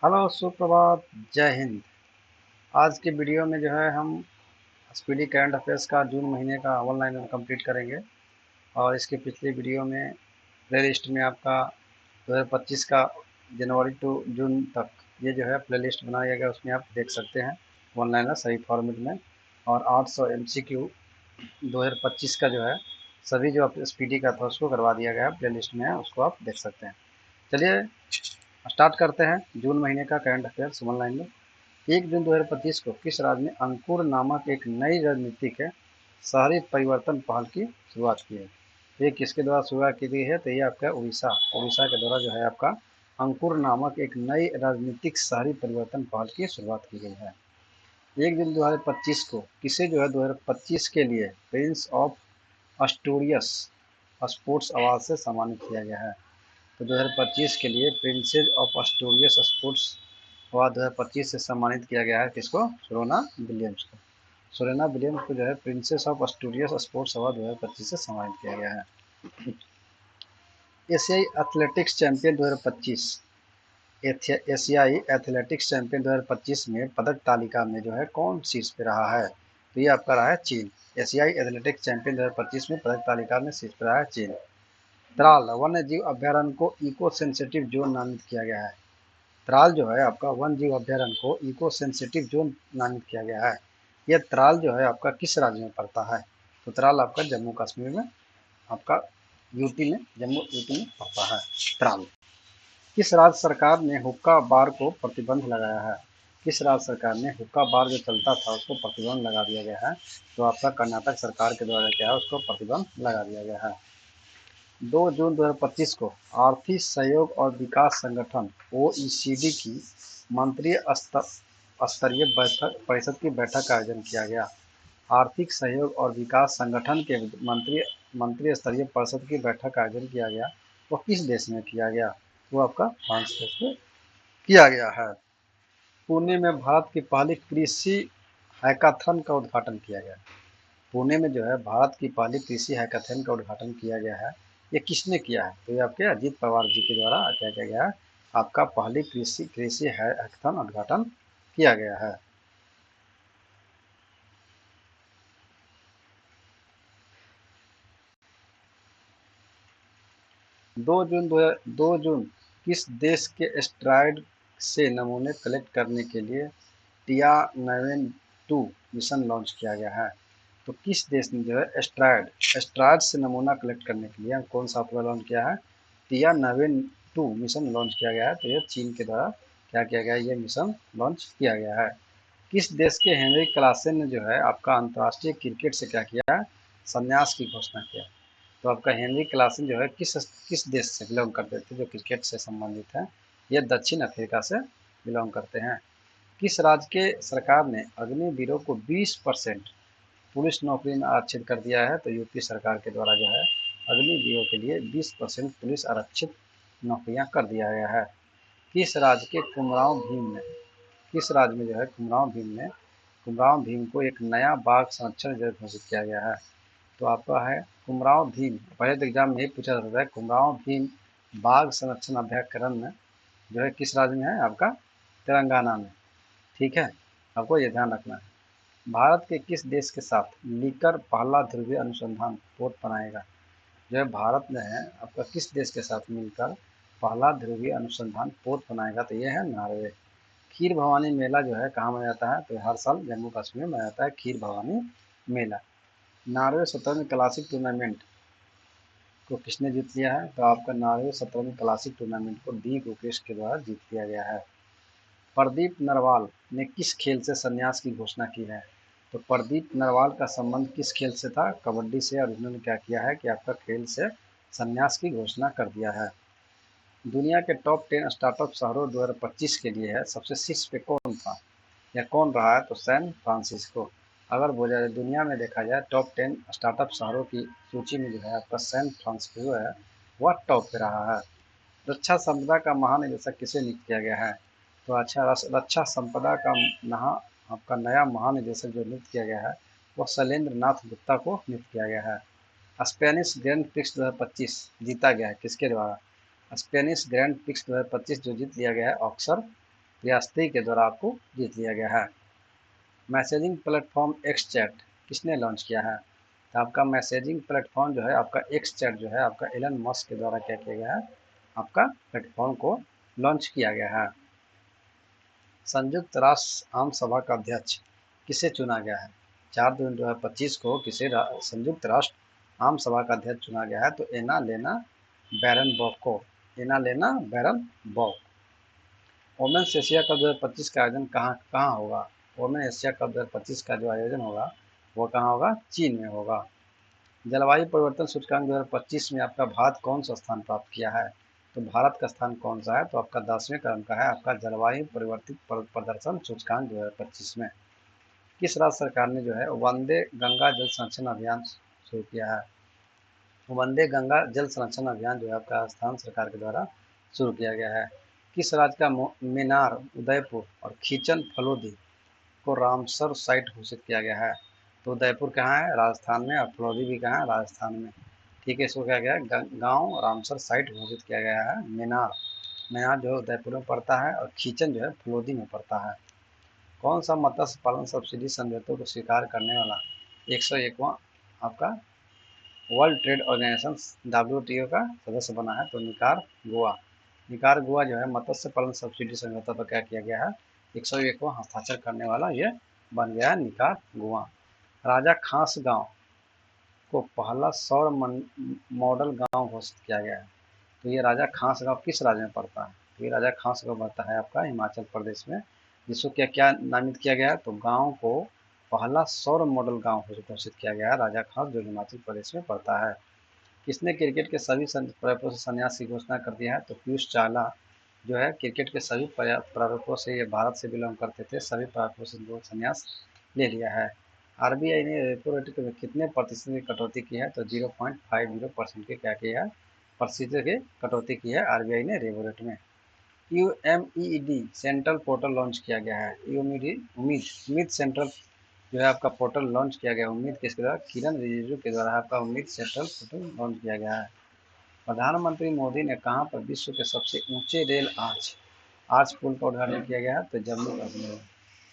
Hello, सुप्रभात, जय हिंद। आज के वीडियो में जो है हम स्पीडी करंट अफेयर्स का जून महीने का ऑनलाइन कंप्लीट करेंगे। और इसके पिछले वीडियो में प्लेलिस्ट में आपका 2025 का जनवरी टू जून तक ये जो है प्लेलिस्ट बनाया गया, उसमें आप देख सकते हैं ऑनलाइन है सही फॉर्मेट में। और 800 MCQ 2025 का जो है सभी जो स्पीडी का था उसको करवा दिया गया है, प्लेलिस्ट में है, उसको आप देख सकते हैं। चलिए स्टार्ट करते हैं जून महीने का करंट अफेयर्स ऑनलाइन में। 1 जून 2025 को किस राज्य ने अंकुर नामक एक नई रणनीतिक शहरी परिवर्तन पहल की शुरुआत की है? ये किसके द्वारा शुरुआत की गई है? तो ये आपका उड़ीसा उड़ीसा के द्वारा जो है आपका अंकुर नामक एक नई राजनीतिक शहरी परिवर्तन पहल की शुरुआत की गई है। 1 जून 2025 को किसे जो है 2025 के लिए प्रिंस ऑफ अस्टूरियस स्पोर्ट्स अवार्ड से सम्मानित किया गया है? तो 2025 के लिए प्रिंसेज ऑफ अस्टूरियस स्पोर्ट्स अवार्ड 2025 से सम्मानित किया गया है किसको? सुरोना विलियम्स को। सुरेना विलियम्स को जो है प्रिंसेस ऑफ अस्टूरियस स्पोर्ट्स अवार्ड 2025 से सम्मानित किया गया है। एशियाई एथलेटिक्स चैंपियन 2025 एशियाई एथलेटिक्स चैंपियन 2025 में पदक तालिका में जो है कौन शीर्ष पे रहा है? तो ये आपका रहा है चीन। एशियाई एथलेटिक्स चैंपियन 2025 में पदक तालिका में शीर्ष पे रहा है चीन। त्राल वन्य जीव अभ्यारण्य को इको सेंसिटिव जोन नामित किया गया है। त्राल जो है आपका वन जीव अभ्यारण्य को इको सेंसिटिव जोन नामित किया गया है। यह त्राल जो है आपका किस राज्य में पड़ता है? तो त्राल आपका जम्मू कश्मीर में, आपका यूपी में, जम्मू यूपी में पड़ता है त्राल। किस राज्य सरकार ने हुक्का बार को प्रतिबंध लगाया है? किस राज्य सरकार ने हुक्का बार जो चलता था उसको प्रतिबंध लगा दिया गया है? तो आपका कर्नाटक सरकार के द्वारा क्या है उसको प्रतिबंध लगा दिया गया है। 2 जून 2025 को आर्थिक सहयोग और विकास संगठन OECD की मंत्रिय स्तरीय परिषद की बैठक का आयोजन किया गया। आर्थिक सहयोग और विकास संगठन के मंत्री स्तरीय परिषद की बैठक का आयोजन किया गया। वो किस देश में किया गया? वो आपका फ्रांस देश में किया गया है। पुणे में भारत की पहली कृषि हैकाथन का उद्घाटन किया गया। पुणे में जो है भारत की पहली कृषि हैकाथन का उद्घाटन किया गया है। ये किसने किया है? तो ये आपके अजीत पवार जी के द्वारा क्या किया गया है? आपका पहली कृषि हैकाथन उद्घाटन किया गया है। 2 जून किस देश के एस्ट्राइड से नमूने कलेक्ट करने के लिए टियानावेन-2 मिशन लॉन्च किया गया है? तो किस देश ने जो है एस्ट्राइड से नमूना कलेक्ट करने के लिए कौन सा उपग्रह लॉन्च किया है? टियानावेन-2 मिशन लॉन्च किया गया है। तो ये चीन के द्वारा क्या किया गया है? ये मिशन लॉन्च किया गया है। किस देश के हेनरी क्लासेन ने जो है आपका अंतर्राष्ट्रीय क्रिकेट से क्या किया है? संन्यास की घोषणा किया। तो आपका हेनरी क्लासेन जो है किस देश से बिलोंग करते थे जो क्रिकेट से संबंधित है? ये दक्षिण अफ्रीका से बिलोंग करते हैं। किस राज्य के सरकार ने अग्निवीरों को 20% पुलिस नौकरी में आरक्षित कर दिया है? तो यूपी सरकार के द्वारा जो है अग्निवीरों के लिए 20% पुलिस आरक्षित नौकरियां कर दिया गया है। किस राज्य के कुमराव भीम ने किस राज्य में जो है कुमराव भीम को एक नया बाघ संरक्षण जगह घोषित किया गया है? तो आपका है कुमराव भीम। पहले तो एग्जाम में यही पूछा जाता है कुमराव भीम बाघ संरक्षण अभ्यारण्य जो है किस राज्य में है? आपका तेलंगाना में। ठीक है, आपको ये ध्यान रखना है। भारत के किस देश के साथ मिलकर पहला ध्रुवीय अनुसंधान पोत बनाएगा? जो है भारत में है आपका किस देश के साथ मिलकर पहला ध्रुवीय अनुसंधान पोत बनाएगा? तो ये है नॉर्वे। खीर भवानी मेला जो है कहाँ मनाया जाता है? तो हर साल जम्मू कश्मीर में मनाया जाता है खीर भवानी मेला। नॉर्वे शतरंज क्लासिक टूर्नामेंट को किसने जीत लिया है? तो आपका नॉर्वे शतरंज क्लासिक टूर्नामेंट को डी गुकेश के द्वारा जीत लिया गया है। प्रदीप नरवाल ने किस खेल से संन्यास की घोषणा की है? तो प्रदीप नरवाल का संबंध किस खेल से था? कबड्डी से। और उन्होंने क्या किया है कि आपका खेल से संन्यास की घोषणा कर दिया है। दुनिया के टॉप 10 स्टार्टअप शहरों 2025 के लिए है सबसे शीर्ष पे कौन था या कौन रहा है? तो सैन फ्रांसिस्को। अगर बोला जाए दुनिया में देखा जाए टॉप 10 स्टार्टअप शहरों की सूची में जो है आपका सैन फ्रांसिस्को है वह टॉप पे रहा है। रक्षा संपदा का महानिदेशक किसे नियुक्त किया गया है? तो अच्छा, रक्षा संपदा का नहा आपका नया महानिदेशक जो नियुक्त किया गया है वह शैलेंद्र नाथ गुप्ता को नियुक्त किया गया है। स्पेनिश ग्रैंड प्रिक्स 2025 जीता गया है किसके द्वारा? स्पेनिश ग्रैंड प्रिक्स 2025 जो जीत लिया गया है ऑक्सर रियासती के द्वारा आपको जीत लिया गया है। मैसेजिंग प्लेटफॉर्म एक्स चैट किसने लॉन्च किया है? तो आपका मैसेजिंग प्लेटफॉर्म जो है आपका एक्स चैट जो है आपका एलन मस्क के द्वारा क्या किया गया है, आपका प्लेटफॉर्म को लॉन्च किया गया है। संयुक्त राष्ट्र आम सभा का अध्यक्ष किसे चुना गया है? 4 जून 2025 को किसे संयुक्त राष्ट्र आम सभा का अध्यक्ष चुना गया है? तो एना लेना बैरन बॉक को। एना लेना बैरन बॉक। वोमेन्स एशिया कप 2025 का आयोजन कहाँ कहाँ होगा? वोमेन एशिया कप 2025 का जो आयोजन होगा वो कहाँ होगा? चीन में होगा। जलवायु परिवर्तन सूचकांक 2025 में आपका भारत कौन सा स्थान प्राप्त किया है? तो भारत का स्थान कौन सा है? तो आपका 10वें क्रम का है आपका जलवायु परिवर्तित प्रदर्शन सूचकांक 2025 में। किस राज्य सरकार ने जो है वंदे गंगा जल संरक्षण अभियान शुरू किया है? वंदे गंगा जल संरक्षण अभियान जो है आपका राजस्थान सरकार के द्वारा शुरू किया गया है। किस राज्य का मीनार उदयपुर और खींचन फलोदी को रामसर साइट घोषित किया गया है? तो उदयपुर कहाँ है? राजस्थान में। और फलोदी भी कहाँ है? राजस्थान में। ठीक है, इसको क्या गया है? गाँव रामसर साइट घोषित किया गया है। मीनार मीनार जो है उदयपुर में पड़ता है और खींचन जो है फलोदी में पड़ता है। कौन सा मत्स्य पालन सब्सिडी समझौतों को स्वीकार करने वाला 101वां आपका वर्ल्ड ट्रेड ऑर्गेनाइजेशन WTO का सदस्य बना है? तो निकारागुआ। निकारागुआ जो है मत्स्य पालन सब्सिडी समझौता पर क्या किया गया है? 101वां हस्ताक्षर करने वाला ये बन गया है निकारागुआ। राजा खास गांव को पहला सौर मॉडल गांव घोषित किया गया है। तो ये राजा खास गांव किस राज्य में पड़ता है? तो ये राजा खास गांव पड़ता है आपका हिमाचल प्रदेश में। जिसको क्या क्या नामित किया गया है? तो गांव को पहला सौर मॉडल गांव घोषित किया गया है राजा खास, जो हिमाचल प्रदेश में पड़ता है। किसने क्रिकेट के सभी प्रारूपों से संन्यास की घोषणा कर दिया है? तो पीयूष चावला जो है क्रिकेट के सभी प्रारूपों से, ये भारत से बिलोंग करते थे, सभी प्रारूपों से संन्यास ले लिया है। आरबीआई ने रेपो रेट में कितने प्रतिशत की कटौती की है? तो 0.50% की क्या किया है? प्रतिशत की कटौती की है आरबीआई ने रेपो रेट में। यूएमईडी सेंट्रल पोर्टल लॉन्च किया गया है। यूएमईडी उम्मीद उम्मीद सेंट्रल जो है आपका पोर्टल लॉन्च किया गया। उम्मीद किसके द्वारा? किरण रिजिजू के द्वारा आपका उम्मीद सेंट्रल पोर्टल लॉन्च किया गया है। प्रधानमंत्री मोदी ने कहां पर विश्व के सबसे ऊंचे रेल आर्च आर्च पुल का उद्घाटन किया गया है? तो जम्मू कश्मीर में।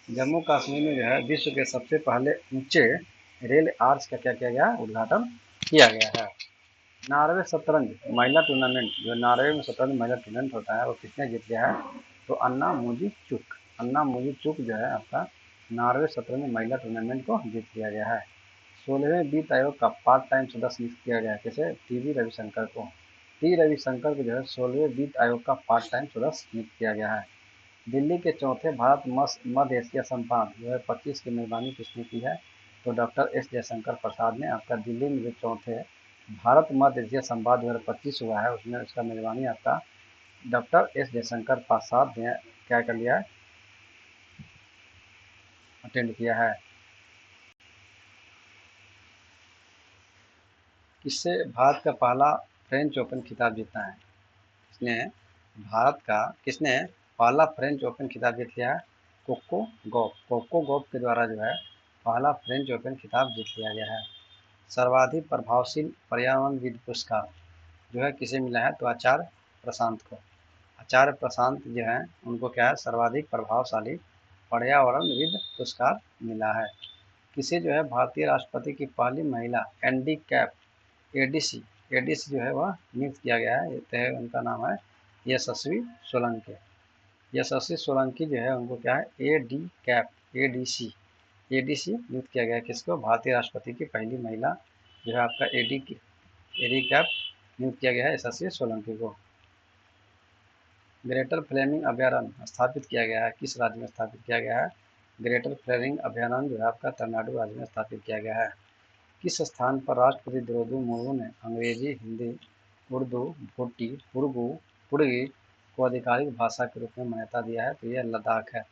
जम्मू कश्मीर में जो है विश्व के सबसे पहले ऊंचे रेल आर्च का क्या किया गया? उद्घाटन किया गया है। नॉर्वे शतरंज महिला टूर्नामेंट, जो नॉर्वे में शतरंज महिला टूर्नामेंट होता है वो किसने जीत लिया है? तो अन्ना मुजी चुक। अन्ना मुजी चुक जो है आपका नॉर्वे शतरंज महिला टूर्नामेंट को जीत लिया गया है। 16वें वित्त आयोग का पार्ट टाइम सदस्य नियुक्त किया गया है। किसे? टीवी रविशंकर को। टी रविशंकर को जो है 16वें वित्त आयोग का पार्ट टाइम सदस्य नियुक्त किया गया है। दिल्ली के चौथे भारत मध्य एशिया संवाद 2025 की मेजबानी किसने की है? तो डॉक्टर एस जयशंकर प्रसाद ने। आपका दिल्ली में जो चौथे भारत मध्य एशिया संवाद 2025 हुआ है उसमें उसका मेजबानी आपका डॉक्टर एस जयशंकर प्रसाद ने क्या कर लिया है? अटेंड किया है। किससे भारत का पहला फ्रेंच ओपन खिताब जीता है? किसने भारत का किसने पहला फ्रेंच ओपन खिताब जीत लिया है? Coco Gauff. कोको गॉफ के द्वारा जो है पहला फ्रेंच ओपन खिताब जीत लिया गया है। सर्वाधिक प्रभावशील पर्यावरणविद पुरस्कार जो है किसे मिला है? तो आचार्य प्रशांत को। आचार्य प्रशांत जो है उनको क्या है? सर्वाधिक प्रभावशाली पर्यावरणविद पुरस्कार मिला है। किसे जो है भारतीय राष्ट्रपति की पहली महिला एनडी कैप एडीसी एडीसी जो है वह नियुक्त किया गया है? तो उनका नाम है यशस्वी सोलंकी। यशस्वी सोलंकी जो है उनको क्या है? एडी कैप एडीसी एडीसी नियुक्त किया गया है। किसको? भारतीय राष्ट्रपति की पहली महिला जो है आपका एडी कैप नियुक्त किया गया है यशस्वी सोलंकी को। ग्रेटर फ्लेमिंग अभयारण्य स्थापित किया गया है किस राज्य में स्थापित किया गया है? ग्रेटर फ्लेमिंग अभयारण्य जो है आपका तमिलनाडु राज्य में स्थापित किया गया है। किस स्थान पर राष्ट्रपति द्रौपदी मुर्मू ने अंग्रेजी, हिंदी, उर्दू, भूटी, पुर्गी को आधिकारिक भाषा के रूप में मान्यता दिया है? तो यह लद्दाख है।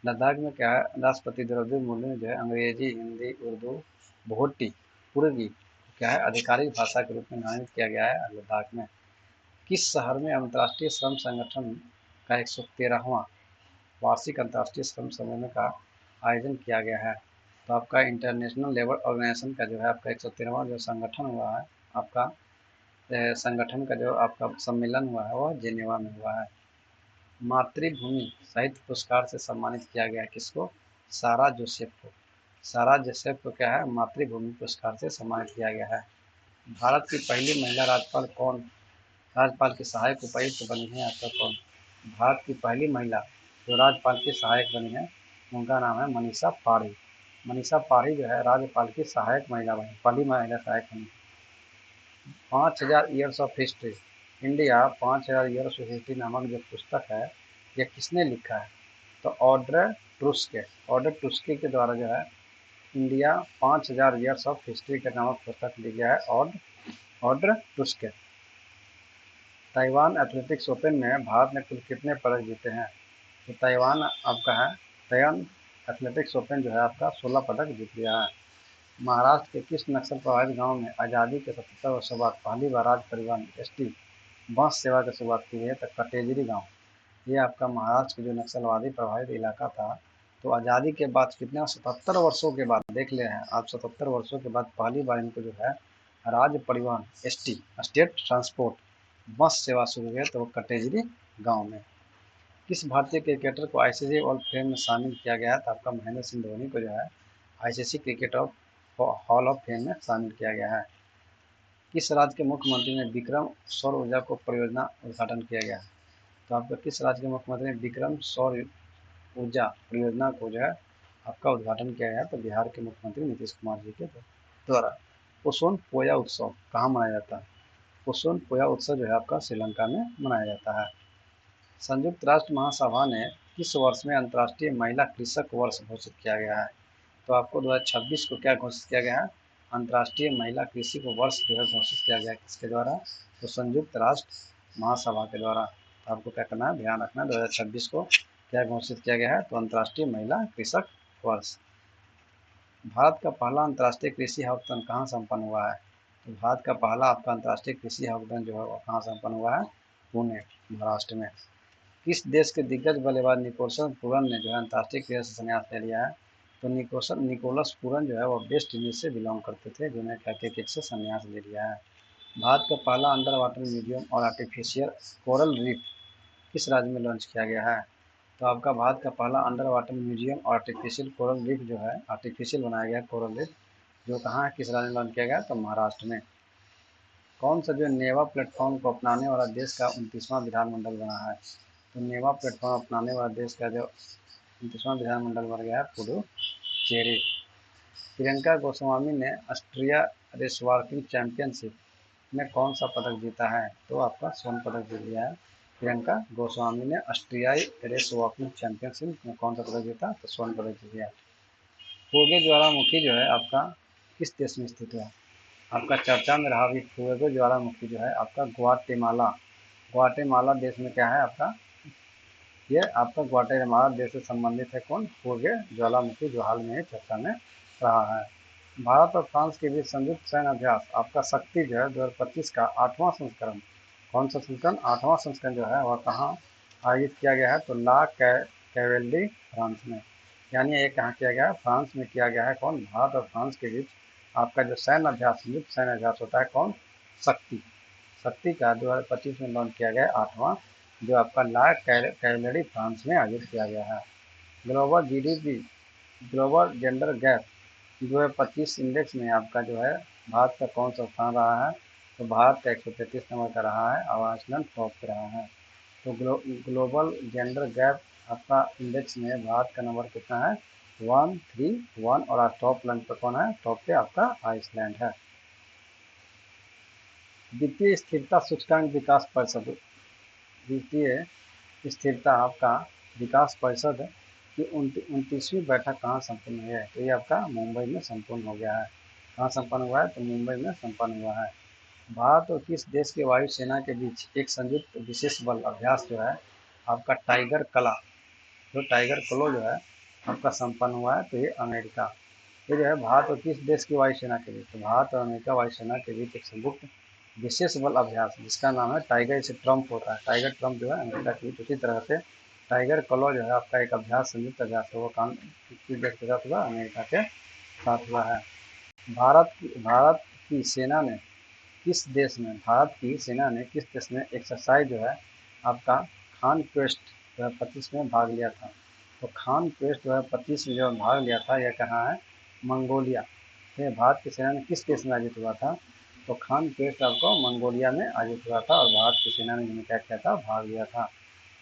लद्दाख में क्या है? राष्ट्रपति द्रौपदी मुर्मू ने जो है अंग्रेजी, हिंदी, उर्दू, भूटी, पुर्गी क्या है आधिकारिक भाषा के रूप में नामित किया गया है लद्दाख में। किस शहर में अंतर्राष्ट्रीय श्रम संगठन का 113वां वार्षिक अंतर्राष्ट्रीय श्रम सम्मेलन का आयोजन किया गया है? तो आपका इंटरनेशनल लेबर ऑर्गेनाइजेशन का जो है आपका 113वां जो संगठन हुआ है आपका संगठन का जो आपका सम्मेलन हुआ है वह जेनेवा में हुआ है। मातृभूमि साहित्य पुरस्कार से सम्मानित किया गया है किसको? सारा जोसेफ को। सारा जोसेफ को क्या है? मातृभूमि पुरस्कार से सम्मानित किया गया है। भारत की पहली महिला राज्यपाल कौन? राज्यपाल की सहायक उपायुक्त बनी है आपका कौन? भारत की पहली महिला जो राज्यपाल की सहायक बनी है उनका नाम है मनीषा पाढ़ी। मनीषा पाढ़ी जो है राज्यपाल की सहायक महिला बनी, पहली महिला सहायक बनी। 5000 years of history, India 5000 years of history नामक जो पुस्तक है ये किसने लिखा है? तो ऑड्रे टुस्के, ऑड्रे टुस्के के द्वारा जो है इंडिया 5000 ईयर्स ऑफ हिस्ट्री के नामक पुस्तक लिखा है ऑड्रे टुस्के। ताइवान एथलेटिक्स ओपन में भारत ने कुल कितने पदक जीते हैं? तो ताइवान आपका है, ताइवान एथलेटिक्स ओपन जो है आपका 16 पदक जीत लिया है। महाराष्ट्र के किस नक्सल प्रभावित गांव में आज़ादी के 77 वर्षों बाद पहली बार राज्य परिवहन एसटी बस सेवा की शुरुआत की गई है? तो कटेजरी गांव, ये आपका महाराष्ट्र के जो नक्सलवादी प्रभावित इलाका था। तो आज़ादी के बाद कितने 77 वर्षों के बाद देख ले हैं आप, 77 वर्षों के बाद पहली बार इनको जो है राज्य परिवहन एसटी स्टेट ट्रांसपोर्ट बस सेवा शुरू हुई है, तो वो कटेजरी गांव में। किस भारतीय क्रिकेटर को आईसीसी वर्ल्ड फेम में शामिल किया गया है? तो आपका महेंद्र सिंह धोनी को जो है ICC cricket hall of fame में शामिल किया गया है। किस राज्य के मुख्यमंत्री ने विक्रम सौर ऊर्जा को परियोजना उद्घाटन किया गया है? तो आपका किस राज्य के मुख्यमंत्री ने विक्रम सौर ऊर्जा परियोजना को जो है आपका उद्घाटन किया गया है? तो बिहार के मुख्यमंत्री नीतीश कुमार जी के द्वारा। पुसोन पोया उत्सव कहाँ मनाया जाता है? पुसोन पोया उत्सव जो है आपका श्रीलंका में मनाया जाता है। संयुक्त राष्ट्र महासभा ने किस वर्ष में अंतर्राष्ट्रीय महिला कृषक वर्ष घोषित किया गया है? तो आपको 2026 को क्या घोषित किया गया है? अंतर्राष्ट्रीय महिला कृषि को वर्ष जो है घोषित किया गया है किसके द्वारा? तो संयुक्त राष्ट्र महासभा के द्वारा। तो आपको क्या करना है, ध्यान रखना है 2026 को क्या घोषित किया गया है? तो अंतर्राष्ट्रीय महिला कृषक वर्ष। भारत का पहला अंतर्राष्ट्रीय कृषि हॉकथॉन कहाँ संपन्न हुआ है? तो भारत का पहला आपका अंतर्राष्ट्रीय कृषि हॉकथॉन जो है वो कहाँ संपन्न हुआ है? पुणे, महाराष्ट्र में। किस देश के दिग्गज बल्लेबाज निकोलस पूरन ने जो है अंतर्राष्ट्रीय क्रिकेट से संन्यास ले लिया है? तो निकोलस पूरन जो है वो वेस्ट इंडीज से बिलोंग करते थे, जिन्हें क्रिकेट से संन्यास ले लिया है। भारत का पहला अंडर वाटर म्यूजियम और आर्टिफिशियल कोरल रीफ किस राज्य में लॉन्च किया गया है? तो आपका भारत का पहला अंडर वाटर म्यूजियम और आर्टिफिशियल कोरल रीफ जो है आर्टिफिशियल बनाया गया कोरल रीफ जो कहाँ है, किस राज्य में लॉन्च किया गया? तो महाराष्ट्र में। कौन सा जो नेवा प्लेटफॉर्म को अपनाने वाला देश का 29वां विधानमंडल बना है? तो नेवा प्लेटफॉर्म अपनाने वाला देश का जो 29वां विधानमंडल बन गया है पुडुचेरी। प्रियंका गोस्वामी ने ऑस्ट्रिया रेसवॉकिंग चैंपियनशिप में कौन सा पदक जीता है? तो आपका स्वर्ण पदक जीत लिया है। प्रियंका गोस्वामी ने ऑस्ट्रियाई रेस वॉकिंग चैंपियनशिप में कौन सा पदक जीता? तो स्वर्ण पदक जीत लिया। फूगे ज्वालामुखी जो है आपका किस देश में स्थित है? आपका चर्चा में रहा अभी फूगे ज्वालामुखी जो है आपका ग्वाटेमाला, ग्वाटेमाला देश में क्या है आपका? ये आपका ग्वाटेमाला देश से संबंधित है कौन? फूगे ज्वालामुखी जो हाल में ही चर्चा में रहा है। भारत और फ्रांस के बीच संयुक्त सैन्य अभ्यास आपका शक्ति जो है 2025 का 8वां संस्करण, कौन सा संस्करण? 8वां संस्करण जो है वह कहाँ आयोजित किया गया है? तो ला कैवेल्डी फ्रांस में। यानी ये कहाँ किया गया है? फ्रांस में किया गया है। कौन? भारत और फ्रांस के बीच आपका जो सैन्य अभ्यास, संयुक्त सैन्य अभ्यास होता है कौन? शक्ति, शक्ति का 2025 में लॉन्च किया गया 8वां, जो आपका ला कैवेल्डी फ्रांस में आयोजित किया गया है। Global GDP, global gender gap 2025 index में आपका जो है भारत का कौन सा स्थान रहा है? तो भारत का 133 नंबर का रहा है और आइसलैंड टॉप पे रहा है। तो ग्लोबल जेंडर गैप आपका इंडेक्स में भारत का नंबर कितना है? 131 और आज टॉप रैंक पे कौन है? टॉप पे आपका आइसलैंड है। वित्तीय स्थिरता सूचकांक विकास परिषद, वित्तीय स्थिरता आपका विकास परिषद की 29वीं बैठक कहाँ संपन्न हुई है? तो ये आपका मुंबई में संपन्न हो गया है। कहाँ संपन्न हुआ है? तो मुंबई में संपन्न हुआ है। भारत और किस देश की वायुसेना के बीच एक संयुक्त विशेष बल अभ्यास जो है आपका टाइगर कला, जो टाइगर क्लो जो है आपका संपन्न हुआ है? तो ये अमेरिका। ये जो है भारत और किस देश की वायुसेना के बीच? तो भारत और अमेरिका वायुसेना के बीच एक संयुक्त विशेष बल अभ्यास जिसका नाम है टाइगर, इसे ट्रम्प होता है, टाइगर ट्रम्प जो है अमेरिका के बीच। उसी तरह से टाइगर क्लो जो है आपका एक अभ्यास, संयुक्त अभ्यास है, वो काम किस देश के साथ हुआ? अमेरिका के साथ हुआ है। भारत की सेना ने किस देश में, भारत की सेना ने किस देश में एक्सरसाइज जो है आपका खान क्वेस्ट 2025 में भाग लिया था। तो खान क्वेस्ट 2025 में जो भाग लिया था यह कहाँ है? मंगोलिया। ये भारत की सेना ने किस देश में आयोजित हुआ था? तो खान क्वेस्ट आपको मंगोलिया में आयोजित हुआ था और भारत की सेना ने क्या किया था? भाग लिया था।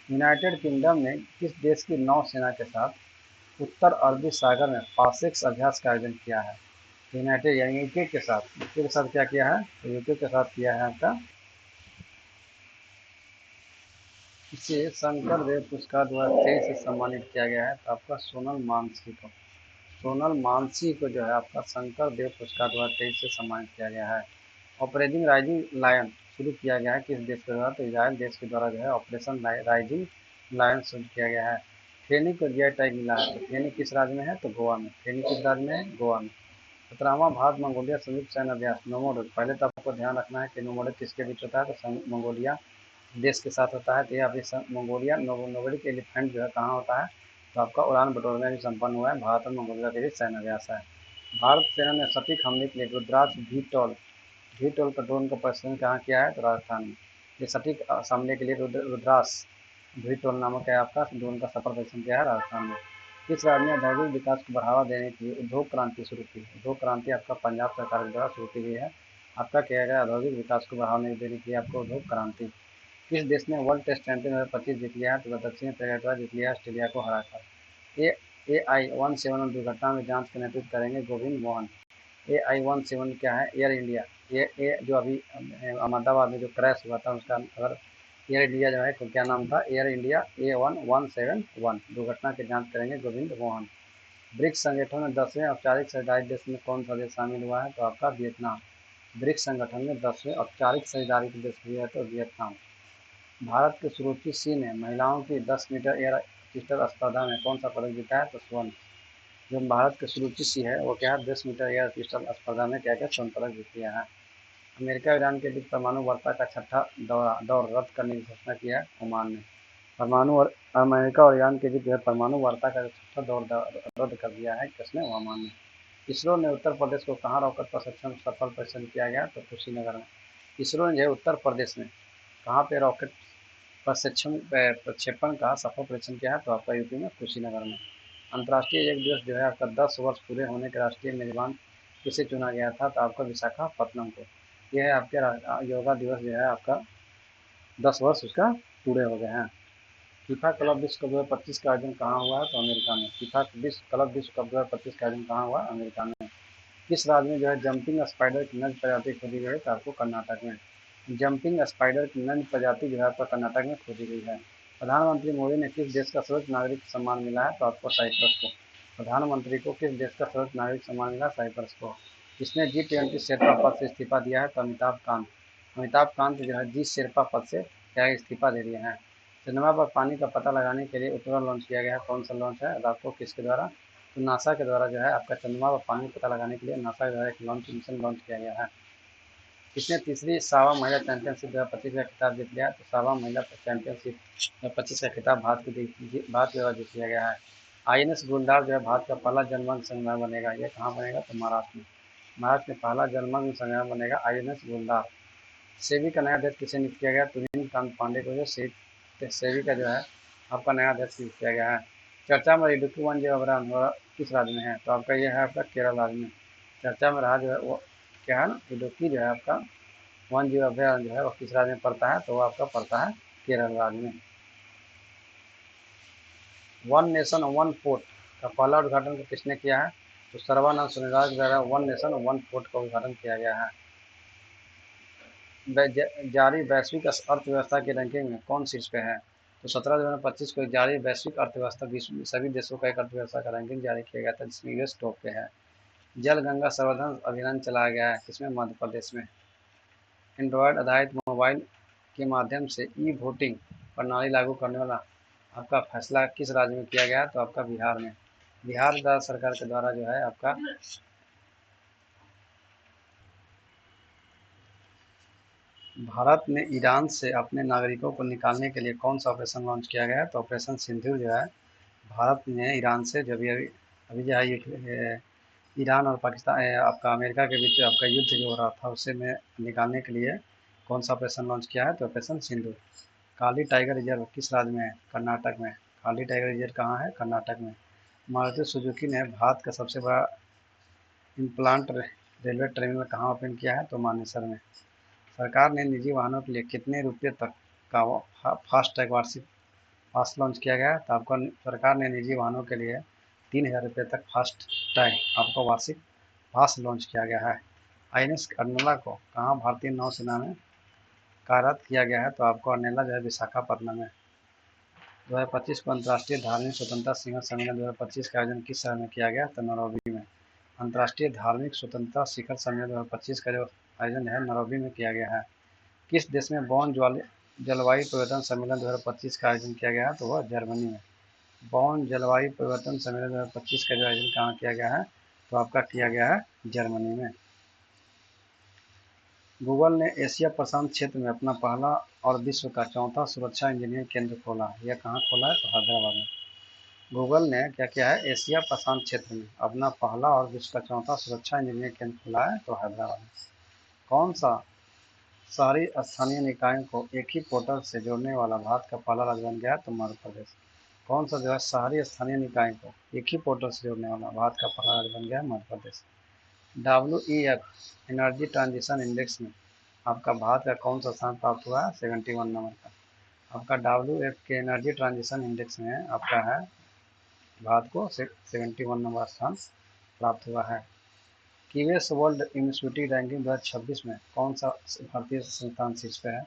यूनाइटेड किंगडम ने किस देश की नौसेना के साथ उत्तर अरबी सागर में पासेक्स अभ्यास का आयोजन किया है? यूनाइटेड यानी यूके के साथ क्या किया है? तो यूके के साथ किया है आपका, इसे शंकर देव पुरस्कार 2023 से सम्मानित किया गया है। तो आपका सोनल मानसी को जो है आपका शंकर देव पुरस्कार 2023 से सम्मानित किया गया है। ऑपरेटिंग राइजिंग लायन शुरू किया गया है किस देश के द्वारा? तो इजराइल देश के द्वारा जो है ऑपरेशन राइजिंग लायन शुरू किया गया है। फेनी को जीआई टैग मिला है। तो फेनी किस राज्य में है? तो गोवा में। फेनी किस राज्य में है? गोवा में। 17वां भारत मंगोलिया संयुक्त सैन्य अभ्यास नोमोडोक। पहले तो आपको ध्यान रखना है कि नोमोडोक किसके बीच होता है? तो मंगोलिया देश के साथ होता है। तो यह अभी मंगोलिया नोमोडिक एलिफेंट जो है कहाँ होता है? तो आपका उड़ान बटोर में भी संपन्न हुआ है। भारत और मंगोलिया के बीच सैन्य अभ्यास है। भारत सेना ने सटीक हमले के लिए रुद्राक्ष भी टोल का ड्रोन का प्रदर्शन कहाँ किया है? तो राजस्थान में। ये सटीक हमले के लिए रुद्राक्ष भी टोल नामक है आपका ड्रोन का सफल प्रदर्शन किया है राजस्थान में। किस राज्य ने औद्योगिक विकास को बढ़ावा देने के लिए उद्योग क्रांति शुरू की? उद्योग क्रांति आपका पंजाब सरकार के द्वारा शुरू की गई है। आपका किया गया औद्योगिक विकास को बढ़ावा देने के लिए आपको उद्योग क्रांति। किस देश ने वर्ल्ड टेस्ट चैंपियन 2025 जीत लिया है? तो दक्षिण अफ्रीका के द्वारा जीत लिया ऑस्ट्रेलिया को हराकर। AI-171 दुर्घटना में जांच का नेतृत्व करेंगे गोविंद मोहन। AI-171 क्या है? Air India. ये जो अभी अहमदाबाद में जो क्रैश हुआ था उसका अगर एयर इंडिया जो है तो क्या नाम था? एयर इंडिया A1171 दुर्घटना की जांच करेंगे गोविंद मोहन। ब्रिक्स संगठन में 10वें औपचारिक साझेदारी देश में कौन सा देश शामिल हुआ है? तो आपका वियतनाम। ब्रिक्स संगठन में 10वें औपचारिक साझेदारी देश हुआ है तो वियतनाम। भारत की सुरुचि सिंह ने महिलाओं की 10 मीटर एयर पिस्टल स्पर्धा में कौन सा पदक जीता है? तो स्वर्ण। जो भारत की सुरुचि सिंह है वो क्या है? 10 मीटर एयर पिस्टल स्पर्धा में क्या क्या स्वर्ण पदक जीत लिया है। अमेरिका ईरान के बीच परमाणु वार्ता का छठा दौर रद्द करने की घोषणा किया है ओमान ने। अमेरिका और ईरान के बीच जो है परमाणु वार्ता का छठा दौर रद्द कर दिया है किसने? ओमान ने। इसरो ने उत्तर प्रदेश को कहाँ रॉकेट प्रशिक्षण सफल परीक्षण किया गया? तो कुशीनगर में। इसरो ने जो है उत्तर प्रदेश में कहाँ पे रॉकेट प्रक्षेपण का सफल परीक्षण किया है? तो आपका यूपी में कुशीनगर में। अंतर्राष्ट्रीय योग दिवस जो है आपका 10 वर्ष पूरे होने के राष्ट्रीय मेजबान किसे चुना गया था? तो आपका विशाखापत्तनम को। यह है आपके योगा दिवस जो है आपका 10 वर्ष उसका पूरे हो गए हैं। फीफा क्लब विश्व कप 2025 का आयोजन कहाँ हुआ है? तो अमेरिका में। फीफा क्लब विश्व कप 2025 का आयोजन कहाँ हुआ? अमेरिका में। किस राज्य में जो है जंपिंग स्पाइडर की नई प्रजाति खोजी गई है? तो आपको कर्नाटक में। जंपिंग स्पाइडर की नई प्रजाति जो है आपका कर्नाटक में खोजी गई है। प्रधानमंत्री मोदी ने किस देश का सर्वोच्च नागरिक सम्मान मिला है? तो आपको साइप्रस को। प्रधानमंत्री को किस देश का सर्वोच्च नागरिक सम्मान मिला? साइप्रस को। जिसने G20 शेरपा पद से इस्तीफा दिया है? तो अमिताभ कांत। अमिताभ कांत जो है जी शेरपा पद से क्या इस्तीफा दे दिए हैं। चंद्रमा पर पानी का पता लगाने के लिए उपग्रह लॉन्च किया गया है। कौन सा लॉन्च है? आपको किसके द्वारा? तो नासा के द्वारा जो है आपका चंद्रमा पर पानी पता लगाने के लिए नासा के द्वारा एक मिशन लॉन्च किया गया है। किसने तीसरी सावा महिला चैंपियनशिप 2025 का खिताब जीत लिया? तो सावा महिला चैंपियनशिप 2025 का खिताब भारत के द्वारा जीत लिया गया है। INS गुलदार जो है भारत का पहला जलमग्न संग्रह बनेगा। ये कहाँ बनेगा? तो महाराष्ट्र में। महाराष्ट्र में पहला जलमग्न संग्रह बनेगा INS गुलदार। सेबी का नया अध्यक्ष किसे नियुक्त किया गया? तुहिन कांत पांडे को जो सेबी का जो है आपका नया अध्यक्ष नियुक्त किया गया है। चर्चा में इडुक्की वन्यजीव अभयारण्य किस राज्य में है? तो आपका यह है आपका केरल राज्य में। चर्चा में रहा जो है वो क्या है ना, इडुक्की जो है आपका वन्यजीव अभयारण्य जो है वो किस राज्य में पड़ता है? तो वो आपका पड़ता है केरल राज्य में। वन नेशन वन वोट का पहला उद्घाटन किसने किया है? तो सर्बानंद सोनोवाल के द्वारा वन नेशन वन वोट का उद्घाटन किया गया है। जारी वैश्विक अर्थव्यवस्था की रैंकिंग में कौन शीर्ष पे है? तो 17 जनवरी 2025 को एक जारी वैश्विक अर्थव्यवस्था विश्व सभी देशों का एक अर्थव्यवस्था का रैंकिंग जारी किया गया था जिसमें यूएस टॉप पे है। जल गंगा संवर्धन अभियान चलाया गया है किसमें? मध्य प्रदेश में। एंड्रॉयड आधारित मोबाइल के माध्यम से वोटिंग प्रणाली लागू करने वाला आपका फैसला किस राज्य में किया गया? तो आपका बिहार में। बिहार राज्य सरकार के द्वारा जो है आपका भारत ने ईरान से अपने नागरिकों को निकालने के लिए कौन सा ऑपरेशन लॉन्च किया गया है? तो ऑपरेशन सिंदूर जो है भारत ने ईरान से जब अभी अभी जो है ये ईरान और पाकिस्तान आपका अमेरिका के बीच आपका युद्ध जो हो रहा था उसे में निकालने के लिए कौन सा ऑपरेशन लॉन्च किया है? तो ऑपरेशन सिंदूर। काली टाइगर रिजर्व किस राज्य में है? कर्नाटक में। काली टाइगर रिजर्व कहाँ है? कर्नाटक में। मारुति सुजुकी ने भारत का सबसे बड़ा इम्प्लांट रेलवे टर्मिनल कहाँ ओपन किया है? तो मानेसर में। सरकार ने निजी वाहनों के लिए कितने रुपये तक का फास्टैग वार्षिक पास लॉन्च किया गया? तो आपको सरकार ने निजी वाहनों के लिए 3,000 रुपये तक फास्ट टैग आपको वार्षिक पास लॉन्च किया गया है। INS अर्नला को कहाँ भारतीय नौसेना में कार्यरत किया गया है? तो आपको अर्नला जो है विशाखापट्टनम में। 2025 को अंतर्राष्ट्रीय धार्मिक स्वतंत्रता शिखर सम्मेलन 2025 का आयोजन किस शहर में किया गया? तो नैरोबी में। अंतर्राष्ट्रीय धार्मिक स्वतंत्रता शिखर सम्मेलन 2025 का जो आयोजन है नैरोबी में किया गया है। किस देश में बॉन जलवायु परिवर्तन सम्मेलन 2025 का आयोजन किया गया है? तो वह जर्मनी में। बॉन जलवायु परिवर्तन सम्मेलन 2025 का जो आयोजन कहाँ किया गया है? तो आपका किया गया है जर्मनी में। गूगल ने एशिया प्रशांत क्षेत्र में अपना पहला और विश्व का चौथा सुरक्षा इंजीनियरिंग केंद्र खोला। यह कहाँ खोला है? तो हैदराबाद में। गूगल ने क्या किया है? एशिया प्रशांत क्षेत्र में अपना पहला और विश्व का चौथा सुरक्षा इंजीनियरिंग केंद्र खोला है। तो हैदराबाद में। कौन सा शहरी स्थानीय निकायों को एक ही पोर्टल से जोड़ने वाला भारत का पहला राज्य बन गया है? तो मध्य प्रदेश। कौन सा जो है शहरी स्थानीय निकाय को एक ही पोर्टल से जोड़ने वाला भारत का पहला राज्य बन गया है? Madhya Pradesh. WEF energy transition index में आपका भारत का कौन सा स्थान प्राप्त हुआ है? 71 नंबर का। आपका WEF के एनर्जी ट्रांजिशन इंडेक्स में आपका है भारत को 71 नंबर स्थान प्राप्त हुआ है। कीवेस वर्ल्ड यूनिवर्सिटी रैंकिंग 2026 में कौन सा भारतीय संस्थान शीर्ष पे है?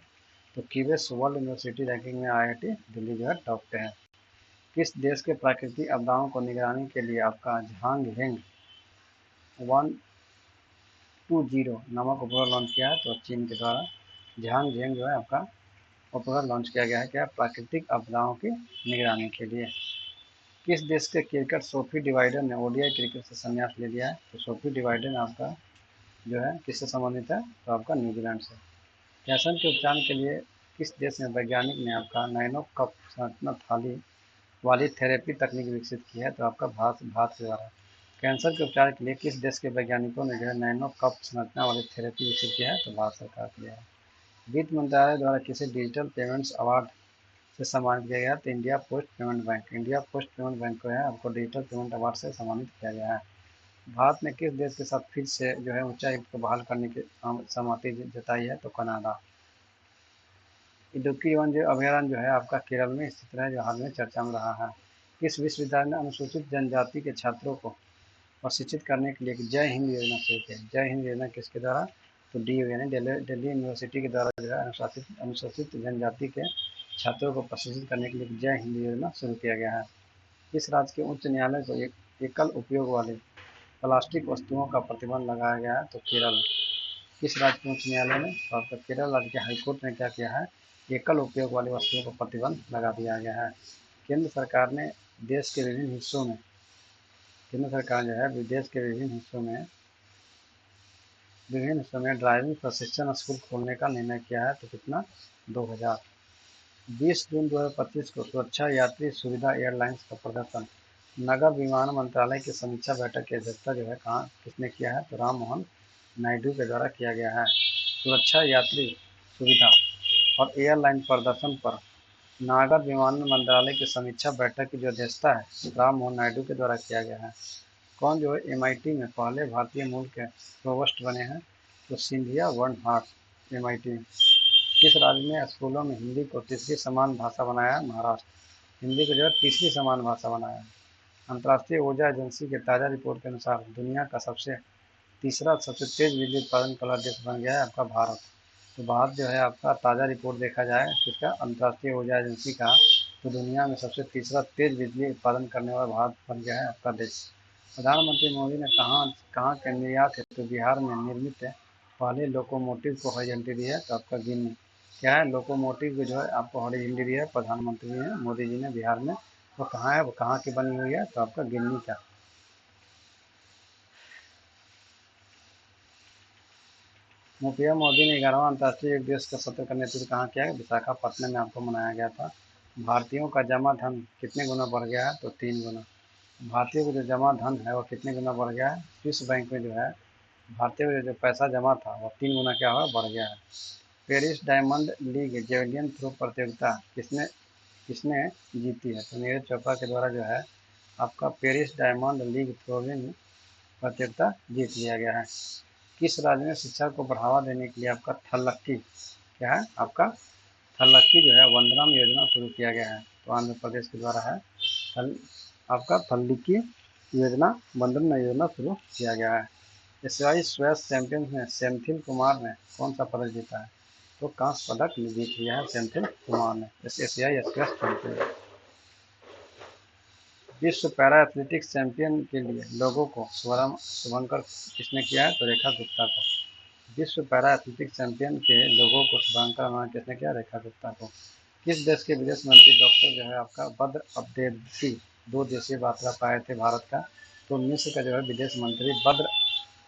तो कीवेस वर्ल्ड यूनिवर्सिटी रैंकिंग में IIT दिल्ली जो है टॉप पे है। किस देश के प्राकृतिक आपदाओं को निगरानी के लिए आपका झांग-हेंग 120 नामक उपग्रह लॉन्च किया है? तो चीन के द्वारा झांग-हेंग जो है आपका उपग्रह लॉन्च किया गया है क्या? प्राकृतिक आपदाओं की निगरानी के लिए। किस देश के क्रिकेट सोफी डिवाइडर ने ODI क्रिकेट से संन्यास ले लिया है? तो सोफी डिवाइडर आपका जो है किससे संबंधित है? तो आपका न्यूजीलैंड से। कैंसर के उपचार के लिए किस देश में वैज्ञानिक ने आपका नैनो कप संरचना थाली वाली थेरेपी तकनीक विकसित की है? तो आपका भारत के द्वारा। कैंसर के उपचार के लिए किस देश के वैज्ञानिकों ने जो है नैनो कप संरचना वाली थेरेपी विकसित किया है? तो भारत सरकार के द्वारा। वित्त मंत्रालय द्वारा किसे डिजिटल पेमेंट्स अवार्ड से सम्मानित किया गया? तो India post payment bank. India post payment bank को है आपको डिजिटल पेमेंट अवार्ड से सम्मानित किया गया है। भारत ने किस देश के साथ फिर से जो है ऊंचाई को बहाल करने की सहमति जताई है? तो कनाडा। इडुक्की वन्य अभयारण्य जो है आपका केरल में स्थित है, जो हाल में चर्चा में रहा है। किस विश्वविद्यालय ने अनुसूचित जनजाति के छात्रों को प्रशिक्षित करने के लिए एक जय हिंद योजना शुरू की? जय हिंद योजना किसके द्वारा? तो DU यानी दिल्ली यूनिवर्सिटी के द्वारा जो है अनुसूचित जनजाति के छात्रों को प्रशिक्षित करने के लिए जय हिंद योजना शुरू किया गया है। किस राज्य के उच्च न्यायालय को एकल उपयोग वाली प्लास्टिक वस्तुओं का प्रतिबंध लगाया गया है? तो केरल। किस राज्य के उच्च न्यायालय ने? तो आपका केरल राज्य के हाईकोर्ट ने क्या किया है? एकल उपयोग वाली वस्तुओं को प्रतिबंध लगा दिया गया है। केंद्र सरकार ने देश के विभिन्न हिस्सों में केंद्र सरकार जो है विदेश के विभिन्न हिस्सों में ड्राइविंग प्रशिक्षण स्कूल खोलने का निर्णय किया है। तो कितना? 2000। 20 जून 2025 को सुरक्षा यात्री सुविधा एयरलाइंस का प्रदर्शन नगर विमानन मंत्रालय की समीक्षा बैठक की अध्यक्षता जो है कहाँ किसने किया है? तो राम मोहन नायडू के द्वारा किया गया है। सुरक्षा यात्री सुविधा और एयरलाइन प्रदर्शन पर नागर विमानन मंत्रालय की समीक्षा बैठक की जो अध्यक्षता है राम मोहन नायडू के द्वारा किया गया है। कौन जो है MIT में पहले भारतीय मूल के प्रोवोस्ट बने हैं? तो सिंधिया बर्नहार्ट MIT में। किस राज्य ने स्कूलों में हिंदी को तीसरी समान भाषा बनाया है? महाराष्ट्र। हिंदी को जो है तीसरी समान भाषा बनाया है। अंतर्राष्ट्रीय ऊर्जा एजेंसी के ताज़ा रिपोर्ट के अनुसार दुनिया का तीसरा सबसे तेज बिजली उत्पादन वाला देश बन गया है आपका भारत। तो भारत जो है आपका ताज़ा रिपोर्ट देखा जाए किसका? अंतर्राष्ट्रीय ऊर्जा एजेंसी का, तो दुनिया में सबसे तीसरा तेज बिजली उत्पादन करने वाला भारत बन गया है आपका देश। प्रधानमंत्री मोदी ने कहाँ के निर्यात हेतु बिहार में निर्मित पहले लोकोमोटिव को हरी झंडी दी है? तो आपका गिन्नी। क्या है? लोकोमोटिव को जो है आपको हरी झंडी दी है प्रधानमंत्री ने मोदी जी ने बिहार में। वो कहाँ है? वो कहाँ की बनी हुई है? तो आपका गिन्नी का। पीएम मोदी ने 11वां अंतर्राष्ट्रीय योग दिवस का सत्र का नेतृत्व कहाँ किया है? विशाखापट्टनम में आपको मनाया गया था। भारतीयों का जमा धन कितने गुना बढ़ गया है? तो 3 गुना। भारतीयों का जो जमा धन है वो कितने गुना बढ़ गया है? स्विस बैंक में जो है भारतीयों का जो पैसा जमा था वो 3 गुना क्या हुआ? बढ़ गया है। Paris Diamond League javelin throw प्रतियोगिता किसने किसने जीती है? तो नीरज चोपड़ा के द्वारा जो है आपका पेरिस डायमंड लीग थ्रोइंग प्रतियोगिता जीत लिया गया है। किस राज्य में शिक्षा को बढ़ावा देने के लिए आपका थलक्की क्या है? आपका थलक्की जो है वंदनम योजना शुरू किया गया है। तो आंध्र प्रदेश के द्वारा है आपका थलक्की योजना वंदन योजना शुरू किया गया है। एशियाई स्क्वैश चैंपियन में सेंथिल कुमार ने कौन सा पदक जीता है? तो कांस्य पदक जीत लिया है सेंथिल कुमार ने एशियाई स्क्वैश चैंपियन। विश्व पैरा एथलेटिक्स चैंपियन के लिए लोगों को शुभंकर किसने किया है? तो रेखा गुप्ता को। विश्व पैरा एथलेटिक्स चैंपियन के लोगों को शुभंकर नाम किसने किया? रेखा गुप्ता को। किस देश के विदेश मंत्री डॉक्टर जो है आपका बद्र अब्देल्ती 2 दिवसीय यात्रा पर आए थे भारत का? तो मिस्र का जो है विदेश मंत्री बद्र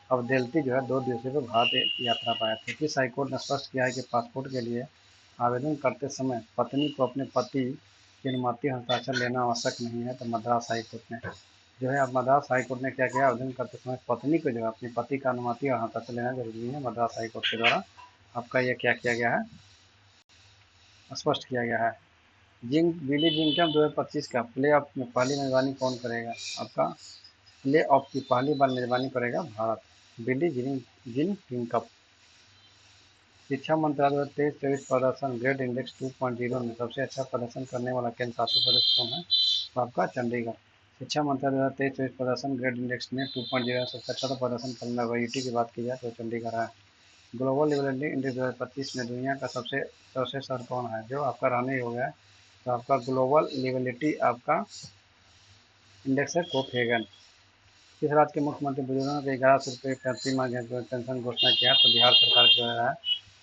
अब्देल्ती जो है 2 दिवसीय पर भारत यात्रा पर आए थे। किस हाईकोर्ट ने स्पष्ट किया है कि पासपोर्ट के लिए आवेदन करते समय पत्नी को अपने पति की अनुमति हस्ताक्षर लेना आवश्यक नहीं है? तो मद्रास हाईकोर्ट ने जो है अब मद्रास हाईकोर्ट ने क्या किया? आवेदन करते समय पत्नी को जो है अपने पति का अनुमति और हस्ताक्षर लेना जरूरी है। मद्रास हाईकोर्ट के द्वारा आपका ये क्या किया गया है? स्पष्ट किया गया है। बिली जिंकम 2025 का प्ले ऑफ में पहली मेजबानी कौन करेगा? आपका प्ले ऑफ की पहली बार मेजबानी करेगा भारत। बिली जिन किंगकप। शिक्षा मंत्रालय 23-24 प्रदर्शन ग्रेड इंडेक्स 2.0 में सबसे अच्छा प्रदर्शन करने वाला केंद्र शासित प्रदेश कौन है? तो आपका चंडीगढ़। शिक्षा मंत्रालय 23-24 प्रदर्शन ग्रेड इंडेक्स में 2.0 सबसे अच्छा प्रदर्शन करने वाला यूटी की बात की जाए तो चंडीगढ़ है। ग्लोबल लिबरेटी इंडेक्स 2025 में दुनिया का सबसे सर्वश्रेष्ठ शहर कौन है? जो आपका रानी हो गया। तो आपका ग्लोबल लिबरेटी आपका इंडेक्स है कोपेगन। किस राज्य के मुख्यमंत्री बुजुर्गों के 1100 रुपये प्रति माह पेंशन घोषणा किया? तो बिहार सरकार जो है